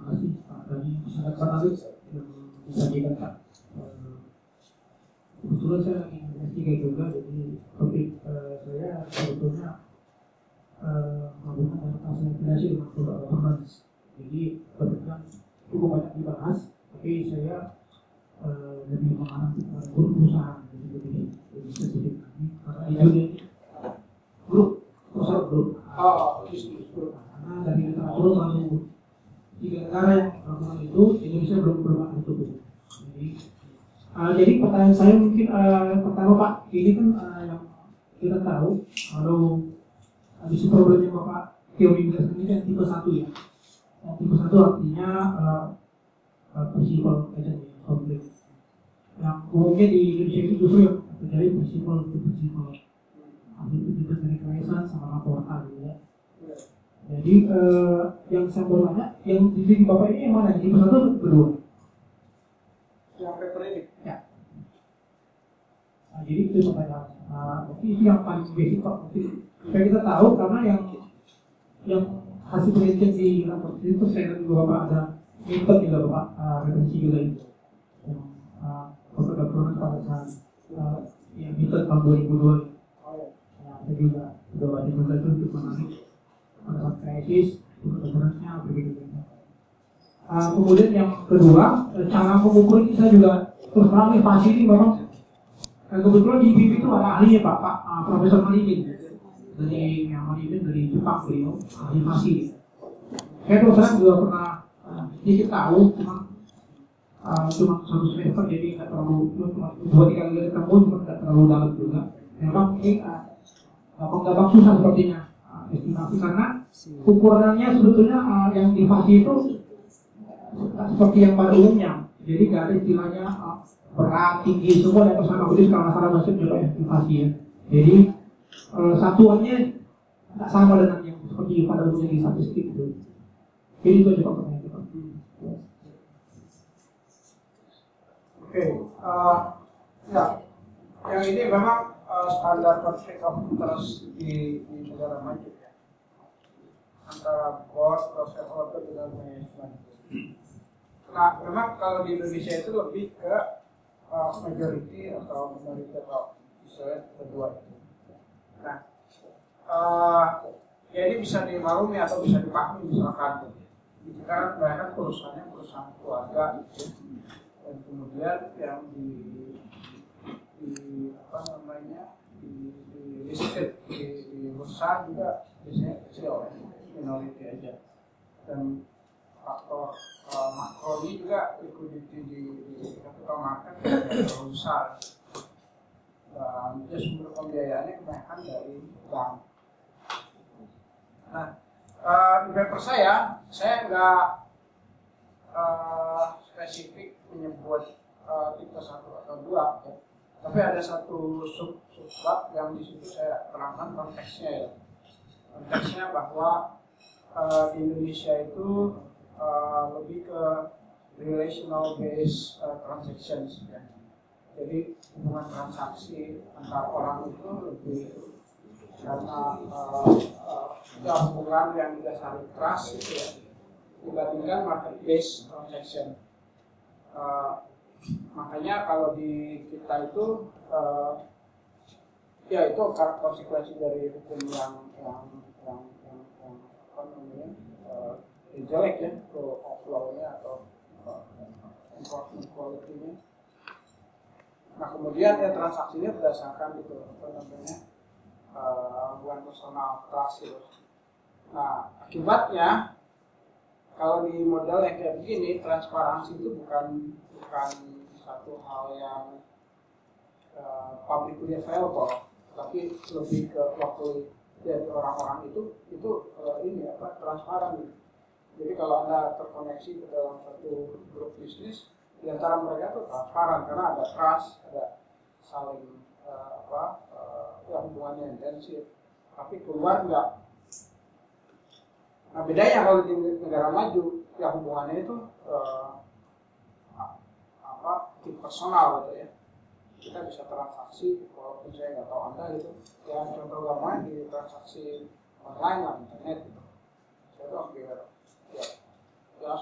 kasih Pak Dhani sangat menarik yang disajikan Pak. Kebetulan saya lagi S3 juga, jadi topik saya sebetulnya menggunakan transliterasi dengan governance. Jadi kebetulan cukup banyak dibahas, tapi saya lebih mengarah ke grup perusahaan, jadi lebih spesifik lagi karena di dunia ini grup perusahaan grup. Karena dari literatur baru 3 negara yang melakukan itu, Indonesia belum ada itu. Jadi pertanyaan saya mungkin pertama Pak, ini kan yang kita tahu kalau di problemnya Bapak teori migrasi ini kan tipe 1 ya. Tipe 1 artinya principal agent konflik. Yang umumnya di Indonesia ini justru yang terjadi principal to principal. Itu kita dari kaisan sama laporan gitu ya. Jadi yang saya mau tanya, yang di Bapak ini yang mana? Tipe 1 atau kedua? Yang paper ini? Ya. Nah, jadi itu pertanyaan. Mungkin itu yang paling basic Pak. Mungkin supaya kita tahu karena yang hasil penelitian di rapor itu saya lihat juga Bapak ada metode juga Bapak referensi juga itu. Yang Bapak Gabronan pada saat yang metode tahun 2002. Nah, saya juga sudah baca juga itu untuk menarik pada saat krisis untuk referensinya berbeda. Kemudian yang kedua, cara mengukur ini saya juga terus terang nih pasti ini memang kebetulan di IPB itu ada ahlinya Pak Profesor Malikin dari dari Jepang beliau ahli masih. Saya terus terang juga pernah sedikit tahu cuma satu semester jadi nggak terlalu cuma 2-3 kali ketemu cuma nggak terlalu dalam juga. Memang ini gampang susah sepertinya estimasi karena ukurannya sebetulnya yang di fasi itu seperti yang pada umumnya, jadi nggak ada istilahnya berat, tinggi, semua yang bersama. Jadi kalau masalah masuk juga estimasi ya. Jadi satuannya nggak sama dengan yang seperti pada umumnya di statistik itu. Jadi itu aja pertanyaan kita. Oke, ya, yang ini memang standar conflict of interest di negara maju ya, antara board atau shareholder dengan manajemen. Nah, memang kalau di Indonesia itu lebih ke majority atau minority atau misalnya kedua itu. Nah, ya ini bisa dimaklumi atau bisa dipahami misalkan jika mereka perusahaannya perusahaan keluarga gitu, dan kemudian yang di apa namanya di listed di bursa juga biasanya kecil, minority aja, dan faktor makro ini juga liquidity di capital market terlalu besar, dan sumber pembiayaannya kebanyakan dari bank. Nah, di paper saya nggak spesifik menyebut tipe 1 atau 2, ya. Tapi ada satu subbab yang di situ saya terangkan konteksnya ya. Konteksnya bahwa di Indonesia itu lebih ke relational based transactions ya. Jadi hubungan transaksi antar orang itu lebih karena hubungan yang didasari trust gitu ya, dibandingkan market based transaction. Makanya kalau di kita itu ya itu konsekuensi dari hukum yang apa namanya jelek ya, rule of law-nya atau enforcement quality-nya. Nah kemudian ya transaksinya berdasarkan itu apa namanya hubungan personal trust gitu. Nah akibatnya kalau di model yang kayak begini, transparansi itu bukan satu hal yang publicly available, tapi lebih ke waktu dari orang-orang itu ini apa transparan gitu. Jadi kalau Anda terkoneksi ke dalam satu grup bisnis, di antara mereka itu transparan karena ada trust, ada saling ya hubungannya intensif. Tapi keluar enggak. Nah bedanya kalau di negara maju, ya hubungannya itu personal gitu ya. Kita bisa transaksi walaupun saya nggak tahu Anda gitu. Ya contoh gampang di transaksi online lah, internet gitu. Saya tuh hampir ya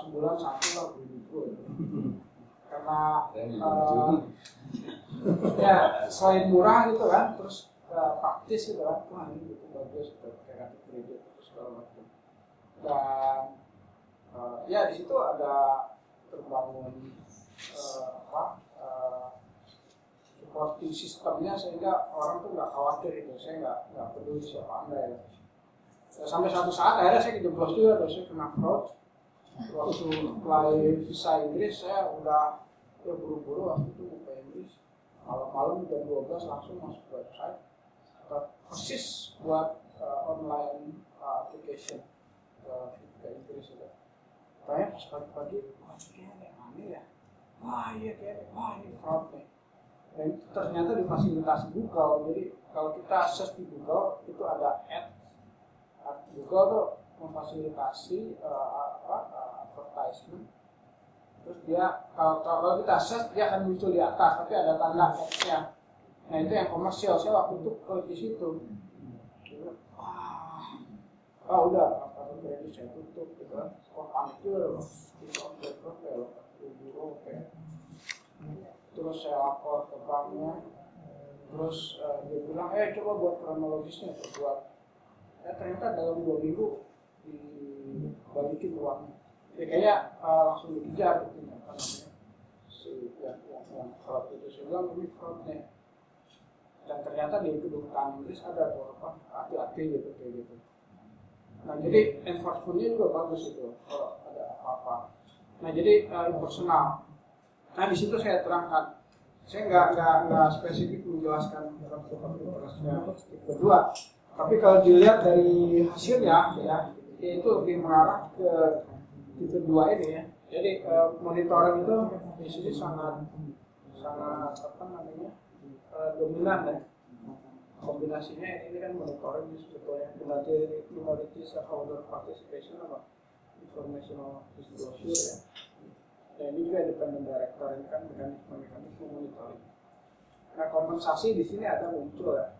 sebulan satu lah beli karena ya selain murah gitu kan, terus praktis gitu kan, wah ini buku bagus gitu, kayak kartu kredit terus segala macam. Dan ya di situ ada terbangun supporting sistemnya sehingga orang tuh nggak khawatir itu, saya nggak peduli siapa anda ya. Sampai suatu saat akhirnya saya kejeblos juga, terus saya kena fraud. Waktu apply visa Inggris saya udah buru-buru waktu itu buka Inggris, malam-malam jam 12 langsung masuk website persis buat online application ke Inggris itu. Tanya pas pagi-pagi, wah kayaknya aneh ya, wah iya kayaknya, wah ini fraud nih. Dan itu ternyata difasilitasi Google. Jadi kalau kita search di Google itu ada Google tuh memfasilitasi advertisement. Terus dia kalau kita search dia akan muncul di atas, tapi ada tanda X-nya. Nah itu yang komersial. Saya waktu itu klik di situ. Wah, udah kartu kredit saya tutup gitu kan. Wah panik juga loh. Terus saya lapor ke banknya. Terus dia bilang, coba buat kronologisnya, buat. Ya ternyata dalam 2 minggu dibalikin uangnya. Ya kayak langsung dikejar gitu namanya. Si yang fraud itu saya bilang ini fraud nih. Dan ternyata di kedutaan Inggris ada tuh hati-hati gitu kayak gitu. Nah jadi enforcementnya juga bagus itu kalau ada apa-apa. Nah jadi impersonal. Nah di situ saya terangkan. Saya nggak spesifik menjelaskan interestnya tipe 2. Tapi kalau dilihat dari hasilnya ya, itu lebih mengarah ke tipe 2 ini ya. Jadi monitoring itu di sini sangat dominan ya. Kombinasinya ini kan monitoring sebetulnya minority shareholder participation apa informational disclosure ya. Dan ini juga independent director, ini kan mekanisme monitoring. Nah kompensasi di sini ada muncul ya.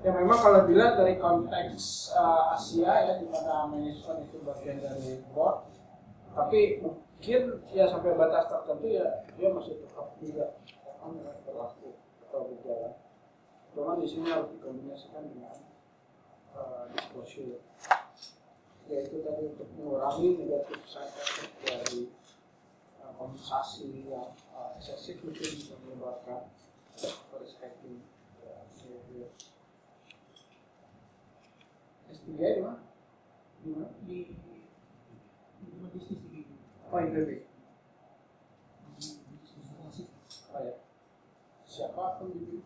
Ya memang kalau dilihat dari konteks Asia ya, di mana manajemen itu bagian dari board, tapi mungkin ya sampai batas tertentu ya dia masih tetap juga berlaku atau berjalan. Cuma di sini harus dikombinasikan dengan disclosure, yaitu tadi untuk mengurangi negatif side effect dari kompensasi yang eksesif mungkin bisa menyebabkan respecting behavior. S3 di mana? Di bisnis di oh IPB. Oh ya. Siapa pembimbing?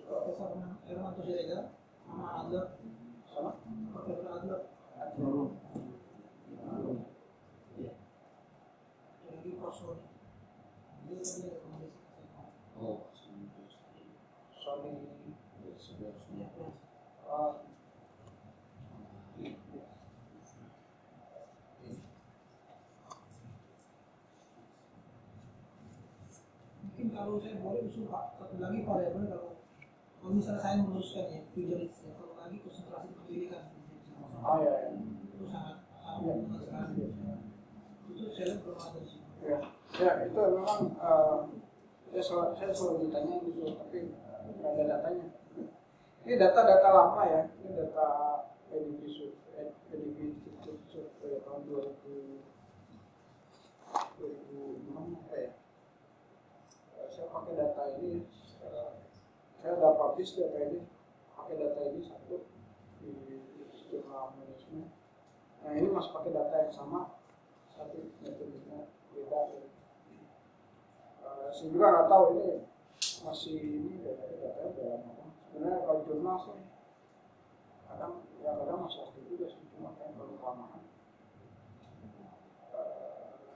Profesor Hermanto Siregar sama Adler. Sama? Profesor Adler. Iya. Jadi profesor. Dia rekomendasi. Oh, Sony. Iya. Mungkin kalau saya boleh usul Pak, satu lagi Pak ya, kalau misalnya saya meneruskan ya, futuristik, kalau lagi konsentrasi pendidikan. Oh ya, itu sangat sekali. Itu saya belum ada di sini. Ya itu memang saya selalu ditanya gitu, tapi nggak ada datanya. Ini data lama ya, ini data PDB survei tahun 2006 apa ya. Saya pakai data ini, saya udah publish data ini, pakai data ini satu di jurnal manajemen. Nah ini masih pakai data yang sama, tapi metodenya beda. Saya juga nggak tahu ini masih ini data dalam apa. Sebenarnya kalau jurnal sih kadang masih aktif juga sih, cuma kayak baru kelamaan.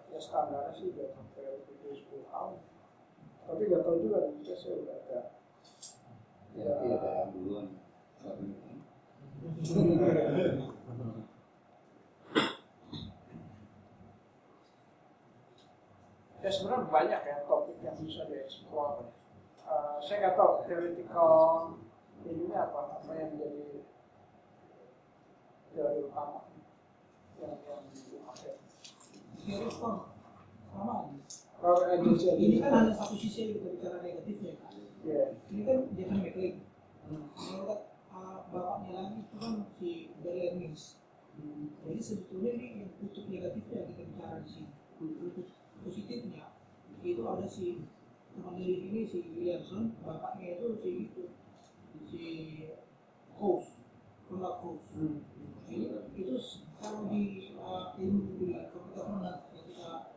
Ya standarnya sih udah sampai 10 tahun. Tapi nggak tahu juga, Indonesia saya udah ada. Ya, ada yang duluan. Ya sebenarnya banyak ya topik yang bisa dieksplor. Saya nggak tahu theoretical ini apa yang jadi teori utama yang respon sama aja. Ini Ini kan hanya satu sisi yang kita bicara negatifnya kan. Ini kan Jason McLean. Kalau bapaknya lagi itu kan si Dale Lemmings. Jadi sebetulnya ini yang kutub negatifnya kita bicara di sini. Kutub positifnya itu ada si teman dari ini si Williamson, bapaknya itu si Coase, Ronald Coase. Itu kalau di ilmu governance ketika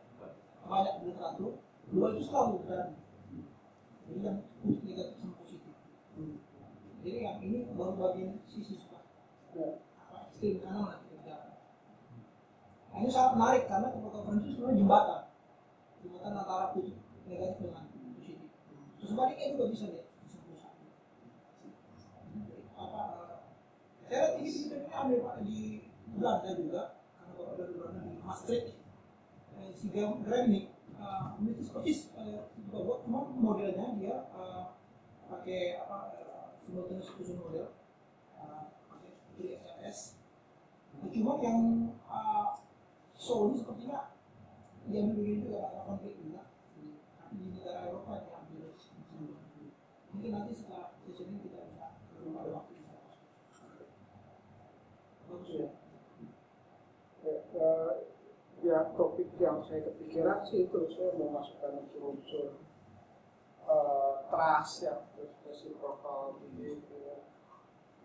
banyak literatur, dua itu selalu berani. Jadi yang negatif sama positif. Jadi yang ini baru bagian sisi suka ekstrim kanan lah kita bicara. Nah, ini sangat menarik karena kepercayaan itu sebenarnya jembatan antara kutub negatif dengan positif. Terus sebaliknya juga bisa deh, bisa rusak. Saya lihat ini ada Pak di Belanda juga, karena kalau ada di Belanda di Maastricht, si Gramnik, British Scottish juga buat, cuma modelnya dia pakai simultaneous execution model, pakai XLS. Cuma yang Soul ini sepertinya diambil begini juga karena konflik juga, tapi di negara Eropa diambil. Mungkin nanti setelah sesi ini kita bisa ada waktu bisa bagus ya. Ya topik yang saya kepikiran sih itu saya mau masukkan unsur-unsur trust ya, reciprocal behavior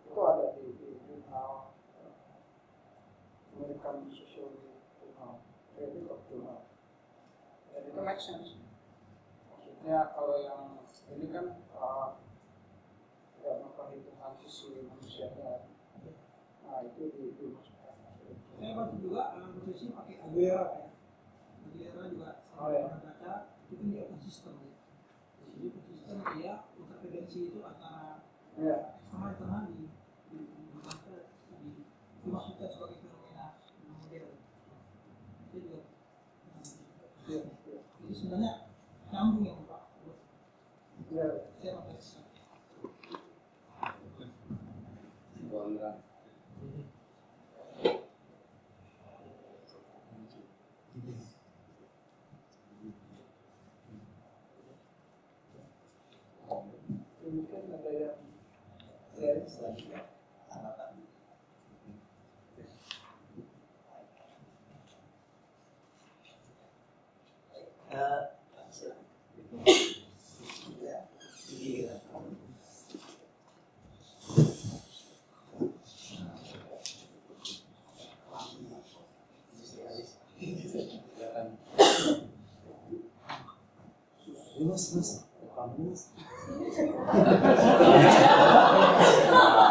itu ada di jurnal American Social Journal, Credit of Journal. Dan itu make sense. Maksudnya kalau yang ini kan ya memperhitungkan sisi manusianya, nah itu dimasukkan. Saya baca juga profesi pakai Aguilera ya. Aguilera juga saya pernah baca, itu kan dia open system ya. Jadi open system dia interferensi itu antara sama internal dimasukkan sebagai fenomena model. Itu juga. Jadi sebenarnya nyambung ya Pak. Saya pakai system. Mungkin ada yang dari selanjutnya.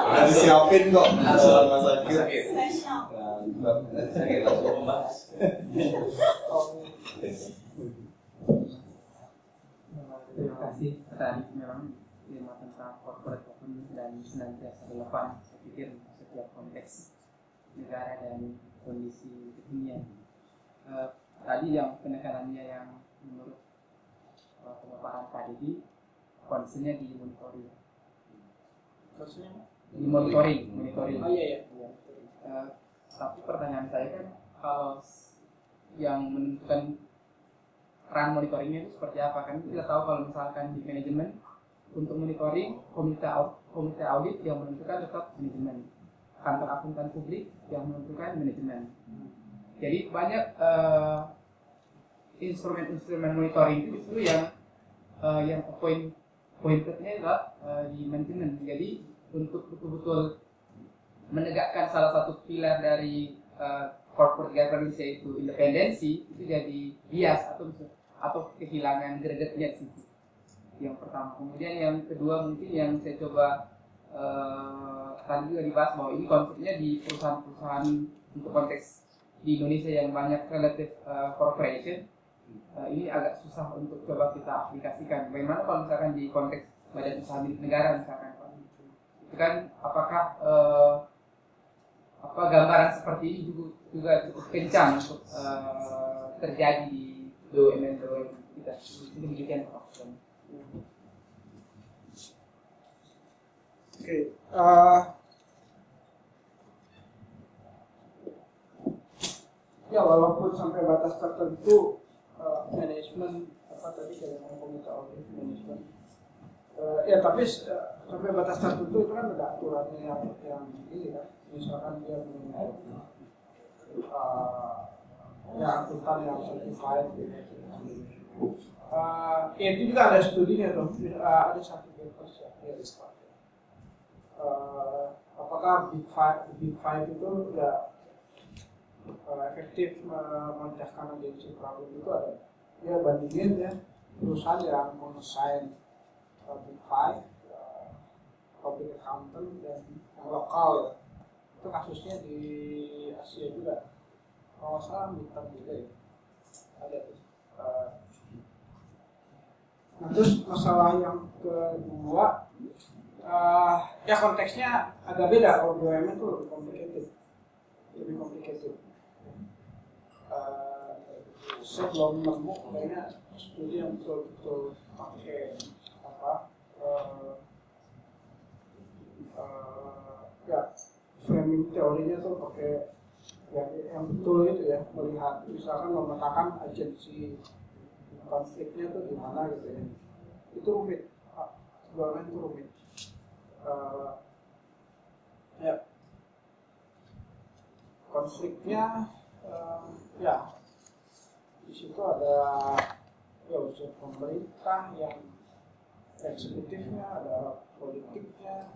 Udah disiapin kok selama sakit. Sakit langsung membahas. Terima kasih. Tadi memang tema tentang corporate governance dan senantiasa relevan saya pikir setiap konteks negara dan kondisi kekinian. Tadi yang penekanannya yang menurut pemaparan Pak Dedi, concernnya di monitoring. Di monitoring. Oh iya. Tapi pertanyaan saya kan, kalau yang menentukan peran monitoringnya itu seperti apa? Kan kita tahu kalau misalkan di manajemen, untuk monitoring komite audit yang menentukan tetap manajemen, kantor akuntan publik yang menentukan manajemen. Jadi banyak instrumen monitoring itu justru yang pointednya adalah di manajemen. Jadi untuk betul-betul menegakkan salah satu pilar dari corporate governance yaitu independensi, itu jadi bias atau kehilangan gregetnya sih. Yang pertama. Kemudian yang kedua mungkin yang saya coba tadi juga dibahas bahwa ini konsepnya di perusahaan-perusahaan untuk konteks di Indonesia yang banyak relative corporation. Ini agak susah untuk coba kita aplikasikan. Bagaimana kalau misalkan di konteks badan usaha milik negara misalkan, itu kan apakah gambaran seperti ini juga cukup kencang untuk terjadi di BUMN kita. Ini demikian Pak. Oke. ya walaupun sampai batas tertentu manajemen apa tadi kayak komite audit manajemen ya tapi sampai batas tertentu itu kan ada aturannya yang ini kan, misalkan dia punya ya akuntan yang certified gitu. Ya itu juga ada studinya tuh, ada satu papers ya di Stanford. Apakah Big Five itu udah efektif memecahkan agensi problem itu ada? Ya bandingin ya perusahaan yang mengesain Big Five, public accountant dan yang lokal ya. Itu kasusnya di Asia juga. Kalau salah Bintang juga ya. Ada tuh. Nah terus masalah yang kedua, ya konteksnya agak beda. Kalau BUMN itu lebih complicated. Saya belum nemu kayaknya studi yang betul-betul pakai apa ya framing teorinya tuh pakai yang betul itu ya, melihat misalkan memetakan agensi konfliknya tuh di mana gitu ya. Itu rumit, BUMN itu rumit. Ya konfliknya ya di situ ada ya unsur pemerintah yang eksekutifnya, ada politiknya,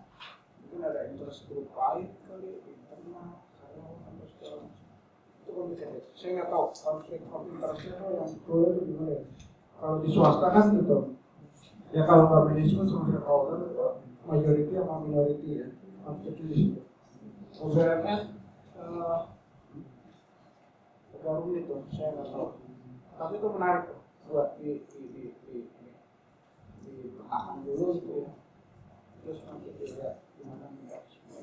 mungkin ada interest group lain kali, internal, atau segala macam. Itu complicated. Saya nggak tahu konflik of interestnya itu yang dulu itu gimana ya. Kalau di swasta kan gitu. Ya kalau nggak manajemen sama shareholder, majority sama minority ya, konfliknya di situ. BUMN agak rumit tuh, saya nggak tahu. Tapi itu menarik tuh, buat dipetakan dulu gitu ya. Terus nanti dilihat gimana mekanisme.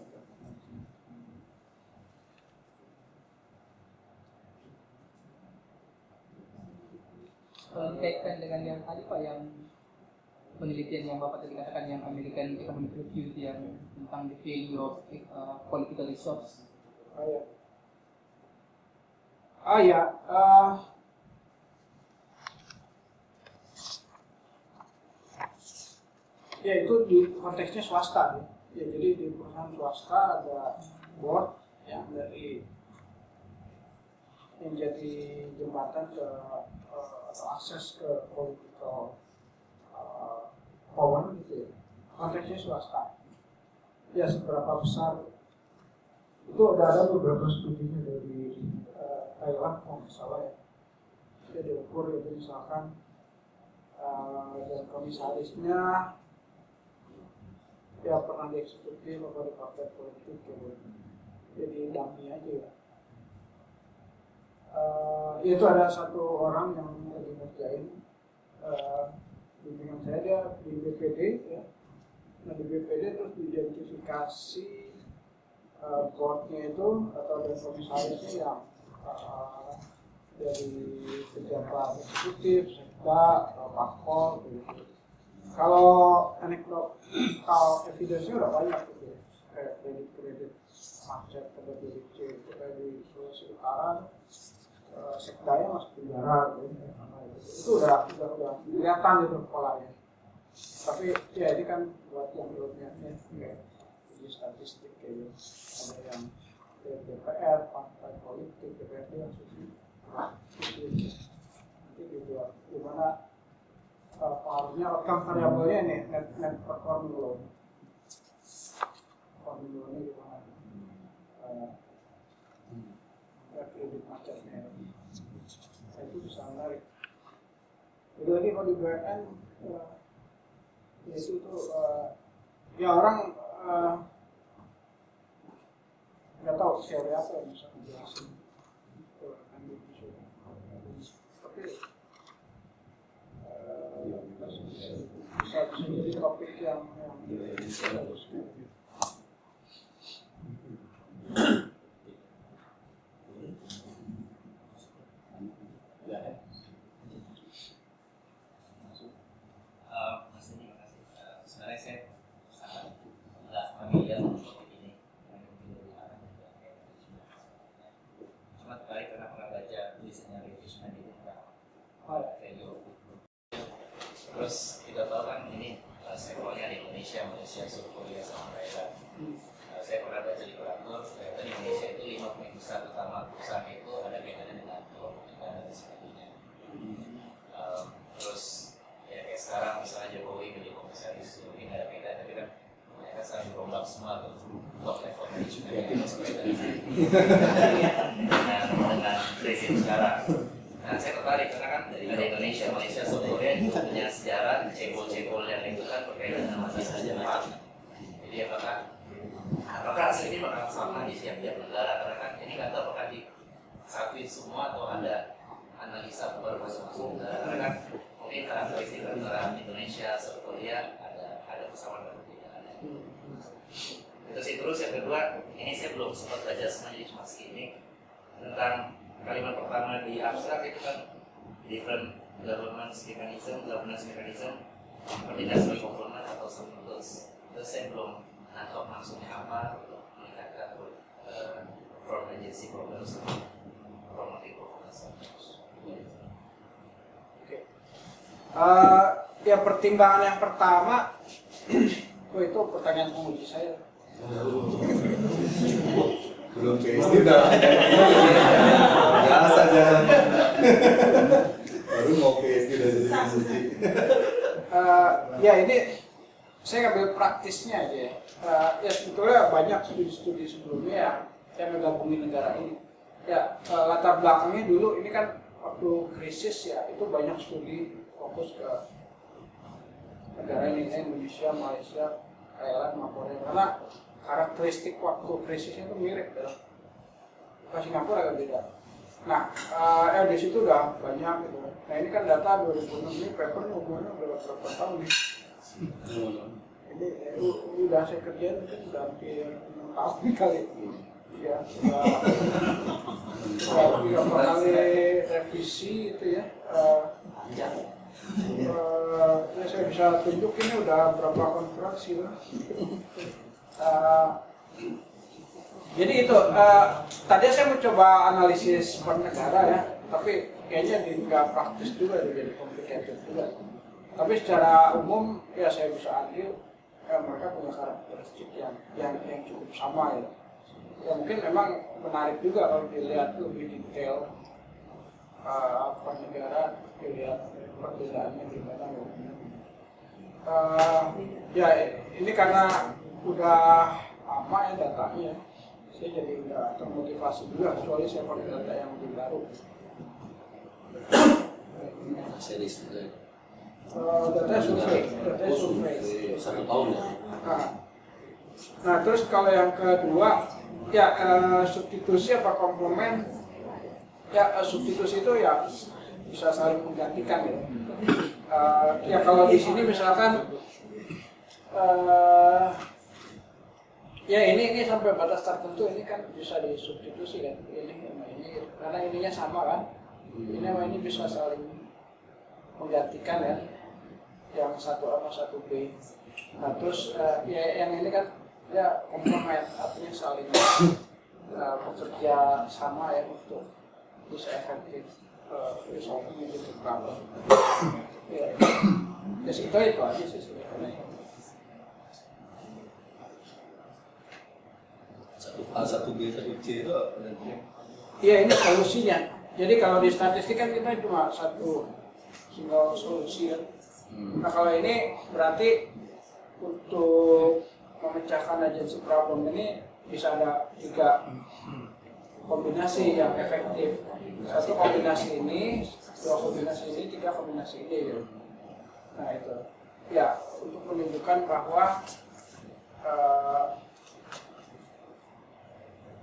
Kalau dikaitkan dengan yang tadi Pak, yang penelitian yang Bapak tadi katakan yang American Economic Review itu yang tentang the value of political resource. Ya itu di konteksnya swasta ya. Ya jadi di perusahaan swasta ada board yang dari yang jadi jembatan ke atau akses ke political power gitu ya. Konteksnya swasta. Ya seberapa besar itu ada beberapa studinya dari Thailand kalau nggak salah ya. Dia diukur itu misalkan dan komisarisnya ya pernah di eksekutif atau di partai politik gitu. Jadi dummy aja ya. Itu ada satu orang yang lagi ngerjain bimbingan saya, dia di BPD ya. Nah di BPD terus diidentifikasi boardnya itu atau dari komisarisnya yang dari pejabat eksekutif, sekda, atau parpol gitu. Kalau anekdotal evidence-nya udah banyak gitu ya, kayak kredit macet pada BDC itu kayak di Sulawesi Utara, sekdanya masuk penjara gitu. Itu udah kelihatan itu polanya. Tapi ya ini kan buat yang belumnya ya, di statistik kayak gitu. Ada yang DPR, partai politik, DPRD yang sudah nanti dibuat gimana pengaruhnya outcome variabelnya ini net performing loan. Performing loan ini gimana? Kredit macetnya. Itu bisa menarik. Jadi lagi kalau di BUMN ya itu tuh ya orang nggak tahu teori apa yang bisa menjelaskan. Tapi bisa jadi topik yang bagus. Sebenarnya saya sangat familiar dengan topik ini, cuma tertarik karena pernah baca dengan rezim sekarang. Nah, saya tertarik karena kan dari Indonesia, Malaysia, South Korea itu punya sejarah cebol-cebol yang itu kan berkaitan dengan masalah Jepang. Jadi apakah hasil ini bakal sama di setiap negara? Karena kan ini nggak tahu apakah disatuin semua atau ada analisa baru masing-masing negara. Karena kan mungkin karakteristik antara Indonesia, South Korea ada kesamaan dan perbedaan. Itu sih. Terus yang kedua, ini saya belum sempat belajar semua, jadi cuma skimming tentang kalimat pertama di abstrak itu kan different governance mechanism, coordination component atau something else. Itu saya belum nangkep maksudnya apa untuk meningkatkan from agency problems promoting performance. Ya pertimbangan yang pertama, itu pertanyaan penguji saya. Belum PSD udah biasa jalan. Baru mau PSD udah jadi penguji. Ya ini saya ngambil praktisnya aja ya. Ya sebetulnya banyak studi-studi sebelumnya yang menggabungi negara ini. Ya latar belakangnya dulu ini kan waktu krisis ya itu banyak studi fokus ke negara ini, Indonesia, Malaysia, Thailand, Korea, karena karakteristik waktu krisisnya itu mirip ya. Singapura agak beda. Nah, di situ udah banyak gitu. Nah ini kan data 2006 ini papernya umurnya udah berapa tahun nih? Ini udah saya kerjain mungkin udah hampir 6 tahun kali. Ya, udah kali revisi itu ya. Ya saya bisa tunjuk ini udah berapa konferensi lah. Jadi itu tadi saya mau coba analisis per negara ya, tapi kayaknya nggak praktis juga, jadi complicated juga. Tapi secara umum ya saya bisa ambil mereka punya karakteristik yang cukup sama ya. Ya mungkin memang menarik juga kalau dilihat lebih detail per negara, dilihat perbedaannya di mana. Ya ini karena udah lama ya datanya, saya jadi nggak termotivasi juga, kecuali saya pakai data yang lebih baru. Series juga. Data survei 1 tahun ya. Nah terus kalau yang kedua ya substitusi apa komplement, ya substitusi itu ya bisa saling menggantikan ya. Ya kalau di sini misalkan ya ini sampai batas tertentu ini kan bisa disubstitusi kan, ini sama ini karena ininya sama kan, ini sama ini bisa saling menggantikan ya, yang satu A sama satu B. Nah terus ya yang ini kan ya komplement, artinya saling bekerja sama ya untuk bisa efektif resolving gitu problem. Ya itu aja sih sebenarnya. 1A, 1B, 1C itu Iya ini solusinya. Jadi kalau di statistik kan kita cuma satu single solusi kan. Nah kalau ini berarti untuk memecahkan agency problem ini bisa ada 3 kombinasi yang efektif. 1 kombinasi ini, 2 kombinasi ini, 3 kombinasi ini gitu. Nah itu ya untuk menunjukkan bahwa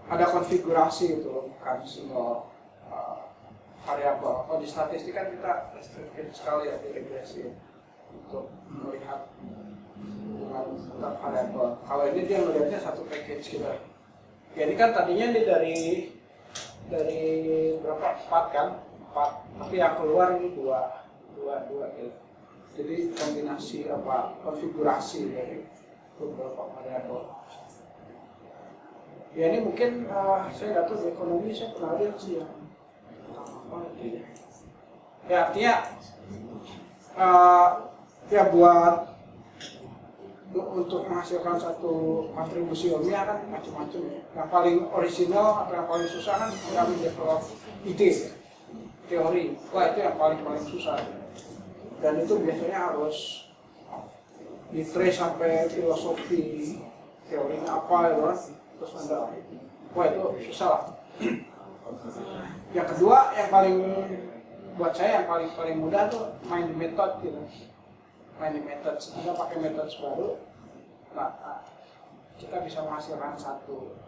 ada konfigurasi itu bukan single variabel. Kalau di statistik kan kita restricted sekali ya di regresi untuk melihat dengan variabel. Kalau ini dia melihatnya satu package gitu. Ya ini kan tadinya ini dari berapa 4 kan 4, tapi yang keluar ini 2 gitu. Jadi kombinasi konfigurasi dari beberapa variabel. Ya ini mungkin saya nggak tahu di ekonomi saya pernah lihat sih ya. Ya artinya ya buat untuk menghasilkan satu kontribusi ilmiah kan macam-macam ya. Yang paling orisinal atau yang paling susah kan kami develop ide, teori. Wah itu yang paling susah. Dan itu biasanya harus di trace sampai filosofi teorinya apa ya. terus Anda, wah itu susah lah. Yang kedua, yang paling buat saya yang paling mudah tuh main di metode gitu. Main di metode, kita pakai metode baru, nah, kita bisa menghasilkan satu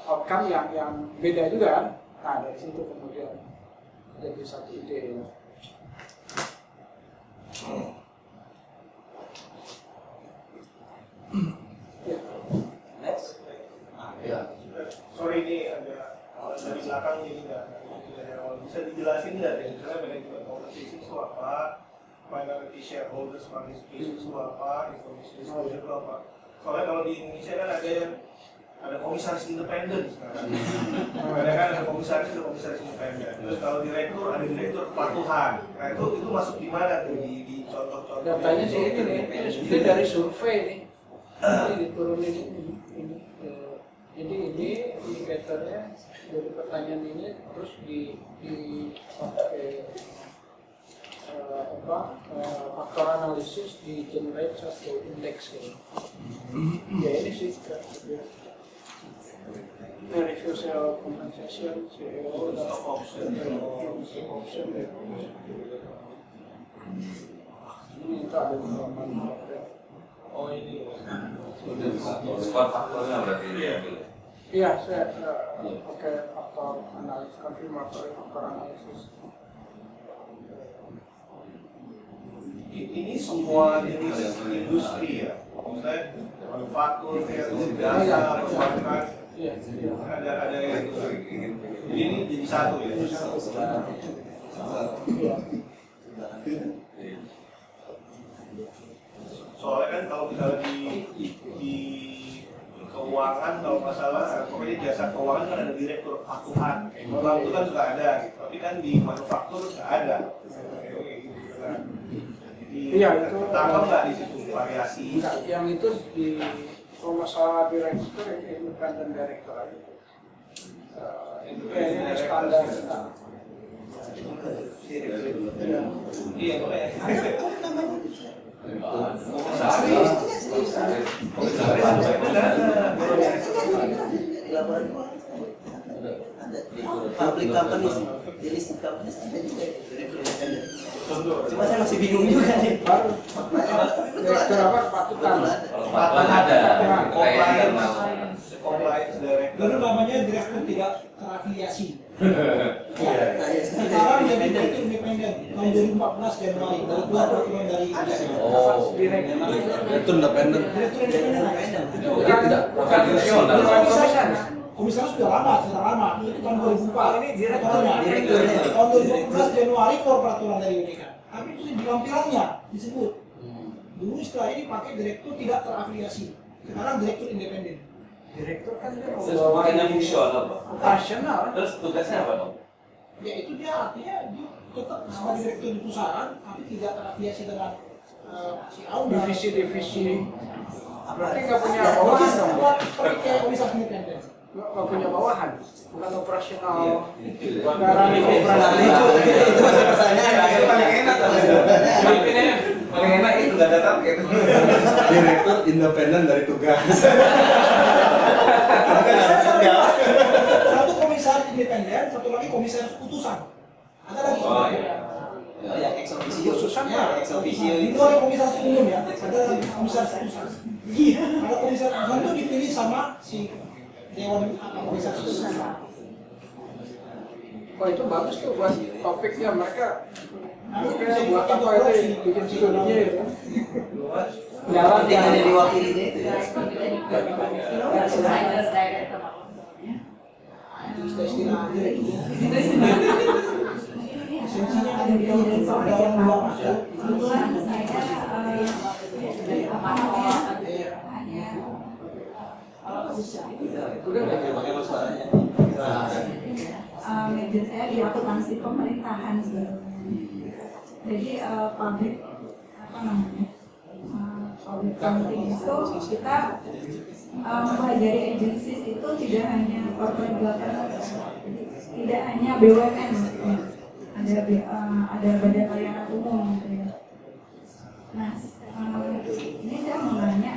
outcome yang beda juga kan. Nah dari situ kemudian jadi satu ide. Next. Ya. Sorry ini ada dari belakang jadi nggak bisa dijelasin nggak ya misalnya manajemen compensation itu apa, minority shareholders participation itu apa, information disclosure itu apa. Soalnya kalau di Indonesia kan ada komisaris independen sekarang. Ada komisaris independen. Terus kalau direktur ada direktur kepatuhan. Nah itu masuk di mana tuh di contoh-contoh? Datanya sih ini dari survei nih. Ini diturunin ini. Jadi ini indikatornya dari pertanyaan ini terus di faktor analisis di generate satu indeks gitu. Ya ini sih review share compensation, stock option, ini itu ada di dalam. Oh ini. Skor faktornya berarti ya. Iya, saya pakai faktor analisis, konfirmatory faktor analisis. Ini semua jenis industri ya, maksudnya manufaktur, jasa, perbankan, ada yang itu. Ini jadi satu ya. Soalnya kan kalau misalnya di keuangan kalau nggak salah, pokoknya jasa keuangan kan ada direktur kepatuhan, kalau itu kan sudah ada, gitu. Tapi kan di manufaktur nggak ada. Iya itu. Tambah nggak di situ variasi? Enggak, yang itu di kalau masalah direktur independent director aja. Ini standar. Iya boleh. Public companies, jenis companies ada juga. Cuma saya masih bingung juga nih. Direktur apa? Patutan. Patutan ada. Compliance director. Dulu namanya direktur tidak terafiliasi. Iya. Sekarang jadi direktur independen. Tahun 2014 Januari dari dua peraturan dari Oh, itu independen. direktur independen. Dia tidak profesional. Komisaris sudah lama, itu tahun 2004. Ini direkturnya. Tahun 2014 Januari keluar peraturan dari OJK. Tapi itu di lampirannya disebut. Dulu istilah ini pakai direktur tidak terafiliasi. Sekarang direktur independen. Direktur kan dia Terus makanya fungsional Pak. operasional. Terus tugasnya apa dong? Ya itu dia artinya dia tetap sebagai direktur di perusahaan, tapi tidak terafiliasi dengan si owner. Divisi-divisi. Berarti nggak punya bawahan dong. Seperti kayak komisaris independen. Nggak punya bawahan. Bukan operasional. Nah, itu masih pertanyaan. Paling enak paling enak itu nggak ada target. Direktur independen dari tugas. Satu komisaris independen, satu lagi komisaris utusan. Ada lagi. Oh iya. Oh ya, ex officio. Ya, Ex officio itu itu. ada komisaris umum ya. Ada lagi komisaris utusan. Ada komisaris utusan itu dipilih sama si dewan komisaris utusan. Wah itu bagus tuh buat topiknya mereka. Bisa Buat apa itu bikin studinya ya? Jalan yang ada diwakilinya itu ya. Istilah aja itu. Esensinya ada di ada orang luar masuk. Major saya di akuntansi pemerintahan sebenarnya. Jadi public apa namanya public accounting itu kita mempelajari agencies itu tidak hanya corporate governance, tidak hanya BUMN, ada badan layanan umum gitu ya. Nah ini saya mau nanya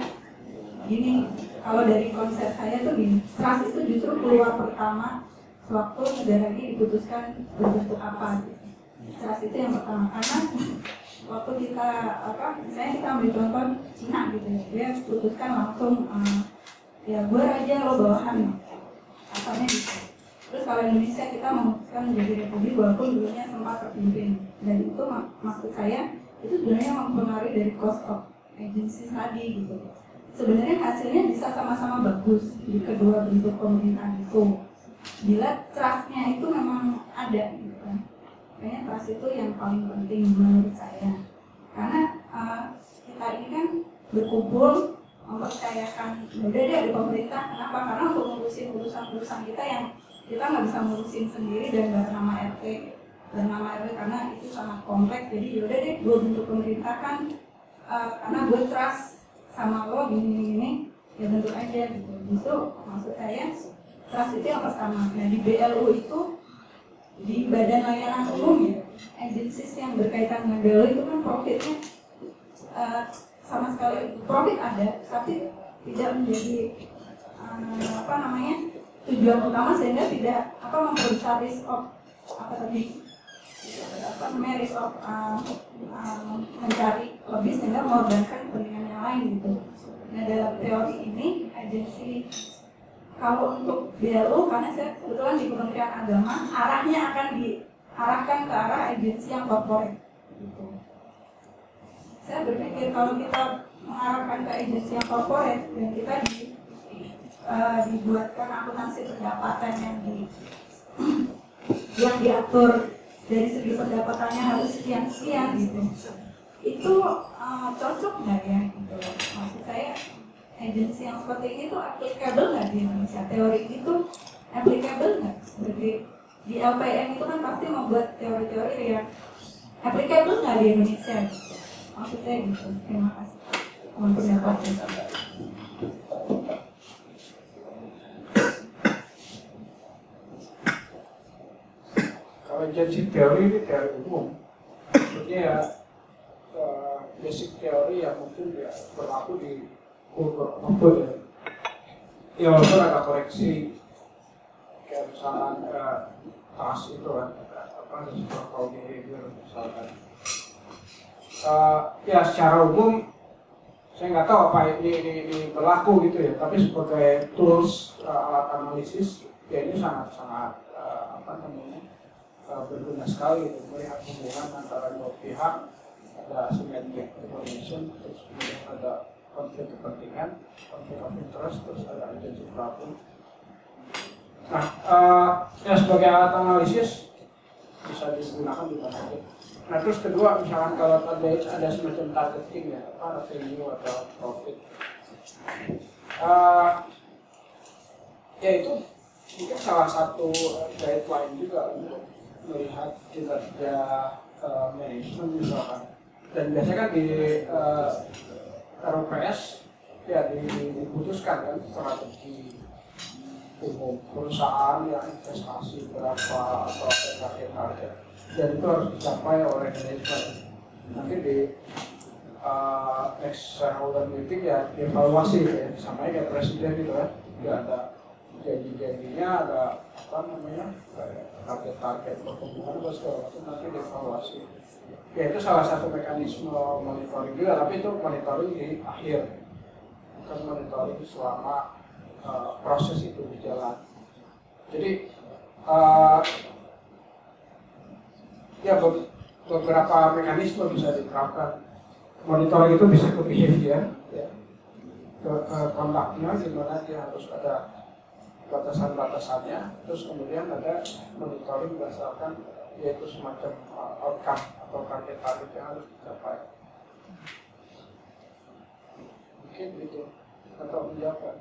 gini, kalau dari konsep saya tuh gini, trust itu justru keluar pertama sewaktu negara ini diputuskan berbentuk apa gitu. Trust itu yang pertama, karena waktu kita misalnya kita ambil contoh Cina gitu ya, dia putuskan langsung ya gue raja lo bawahan, asalnya gitu. Terus kalau Indonesia kita memutuskan menjadi republik walaupun dulunya sempat terpimpin, dan itu maksud saya itu sebenarnya mempengaruhi dari cost of agency tadi gitu. Sebenarnya hasilnya bisa sama-sama bagus di kedua bentuk pemerintahan itu bila trustnya itu memang ada gitu kan. Kayaknya trust itu yang paling penting menurut saya, karena kita ini kan berkumpul mempercayakan udah deh di pemerintah. Kenapa? Karena untuk ngurusin urusan-urusan kita yang kita nggak bisa ngurusin sendiri dan bernama RT karena itu sangat kompleks. Jadi yaudah deh gue bentuk pemerintah kan karena gue trust sama lo gini ya bentuk aja gitu. Justru maksud saya trust itu yang pertama. Nah di BLU itu di Badan Layanan Umum ya, agencies yang berkaitan dengan BLU itu kan profitnya sama sekali profit ada, tapi tidak menjadi tujuan utama, sehingga tidak memperbesar risk of risk of mencari lebih sehingga mengorbankan kepentingan yang lain gitu. Nah dalam teori ini agensi kalau untuk BLU, karena saya kebetulan di Kementerian Agama, arahnya akan diarahkan ke arah agensi yang corporate gitu. Saya berpikir kalau kita mengarahkan ke agensi yang corporate dan kita dibuatkan akuntansi pendapatan yang diatur dari segi pendapatannya harus sekian gitu, itu cocok nggak ya gitu. Maksud saya agensi yang seperti ini tuh applicable nggak di Indonesia? Teori itu applicable nggak? Seperti di LPM itu kan pasti membuat teori-teori yang applicable nggak di Indonesia gitu. Maksud saya gitu. Terima kasih. Mohon pendapatnya. Kalau agensi teori ini teori umum, maksudnya ya basic teori yang mungkin ya berlaku di kultur apapun ya. Ya walaupun ada koreksi, kayak misalnya trust itu kan, reciprocal behavior misalkan. Ya secara umum saya nggak tahu apa ini berlaku gitu ya, tapi sebagai tools alat analisis ya ini sangat berguna sekali untuk melihat hubungan antara dua pihak, ada symmetric information, terus kemudian ada konflik kepentingan, konflik of interest, terus ada agensi problem. Nah, ya sebagai alat analisis bisa digunakan di mana saja. Nah, terus kedua, misalkan kalau ada semacam targeting ya, revenue atau profit, ya itu mungkin salah satu guideline juga untuk melihat kinerja manajemen misalkan. Dan biasanya kan di RUPS ya diputuskan kan strategi umum perusahaan yang investasi berapa atau target, dan itu harus dicapai oleh manajemen. Nanti di next shareholder meeting ya dievaluasi ya, sama kayak presiden gitu ya, nggak ada janji-janjinya, ada target pertumbuhan atau segala macam, nanti dievaluasi. Ya itu salah satu mekanisme monitoring juga, tapi itu monitoring di akhir, bukan monitoring selama proses itu berjalan. Jadi ya beberapa mekanisme bisa diterapkan. Monitoring itu bisa ke behavior, ya, ke conduct-nya, dimana dia harus ada batasan-batasannya, terus kemudian ada monitoring berdasarkan yaitu semacam outcome atau target-target yang harus dicapai. Mungkin itu atau menjawab.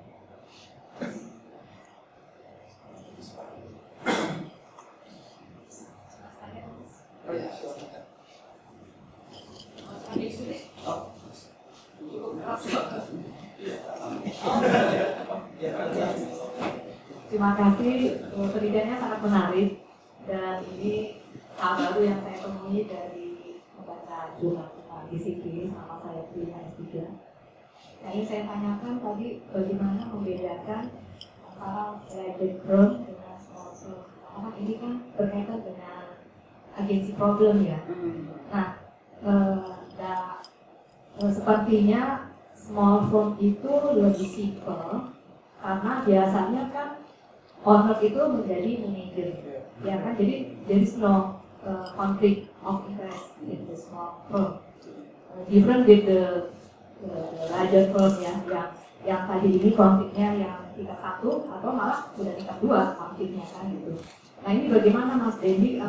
Terima kasih, penelitiannya sangat menarik dan ini hal baru yang saya temui dari membaca jurnal disiplin sama saya punya S3. Yang ingin saya tanyakan tadi bagaimana membedakan antara larger firm dengan small firm. Karena ini kan berkaitan dengan agency problem ya. Nah, sepertinya small firm itu lebih simple karena biasanya kan owner itu menjadi manager, ya kan? Jadi there is no conflict of interest in the small firm. Different with the larger firm ya, yang tadi ini konfliknya yang tingkat 1 atau malah sudah tingkat 2 konfliknya kan gitu. Nah ini bagaimana Mas Dendi,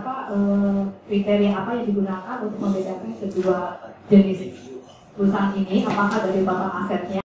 kriteria apa yang digunakan untuk membedakan kedua jenis perusahaan ini? Apakah dari total asetnya